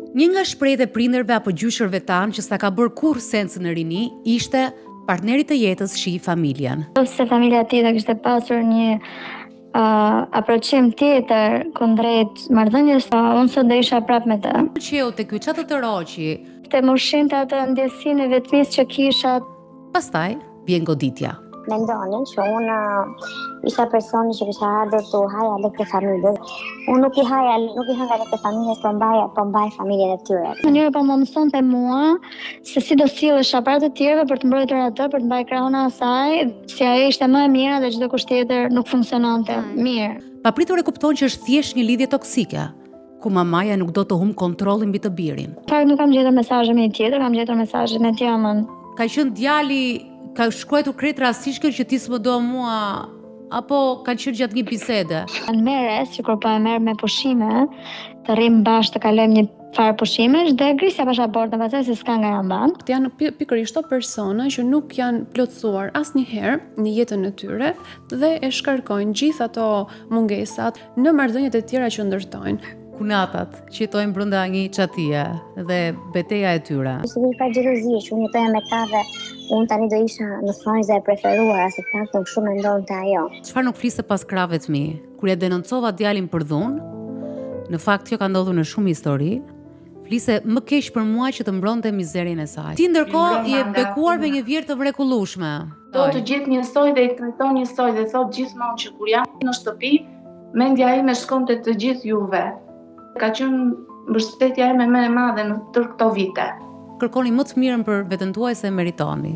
Një nga shprehjet e prindërve apo gjyshërve tanë që s'ta ka bërë kurrë sens në rini ishte partneri të jetës shih familjen. Se familja tjetër kishte pasur një aproqim tjetër kundrejt marrëdhënies, unë sot do isha prapë me të. Qeu te ky çatë të roqi. Të më ushqinte atë ndjesinë e vetmisë që kisha. Pastaj vjen goditja. Mendonin që unë isha personi që kisha ardhur të haja lekë të familjes. Unë nuk i hënga lekë të familjes, po mbaj familjen e tyre. Mënyra po më mësonte mua se si do sillesha para të tjerëve për të mbrojtur atë, për të mbajtur krahun e asaj, si ajo ishte më e mira dhe çdo kusht tjetër nuk funksiononte mirë. Papritur e kupton që është thjesht një lidhje toksike, ku mamaja nuk do të humb kontrollin mbi të birin. Fakt nuk kam gjetur mesazhe me një tjetër, kam gjetur mesazhe me tjamën. Ka qenë djali, ka shkruar krejt rastisht që ti s'më do mua, apo ka qenë gjatë një bisede? Në mere, sikur po e merr me pushime, të rrim bashkë të kalojmë një farë pushimesh dhe grisja pasaportën, pastaj se s'ka nga janë. Janë pikërisht to persona që nuk janë plotësuar asnjëherë në jetën e tyre dhe e shkarkojnë gjithë ato mungesat në marrëdhëniet e tjera që ndërtojnë. Kunatat që jetojnë brenda një çatie dhe betejë e tyre. Ishte një farë xhelozie që unë jetoja me ta dhe unë tani do isha në thonjza e preferuara, se paktën kështu mendonte ajo. Çfarë nuk fliste pas krave të mi? Kur e denoncova djalin për dhunë, në fakt kjo ka ndodhur në shumë histori, fliste më keq për mua që të mbronte mizerin e saj. Ti ndërkohë je bekuar me një vjerë të mrekullueshme. Do të gjithë njësoj dhe i trajton njësoj dhe thot gjithmonë që kur jam në shtëpi, mendja ime shkonte të gjithë juve. Ka qenë mbështetja ime më e madhe në tërë këto vite. Kërkoni më të mirën për veten tuaj se meritoni.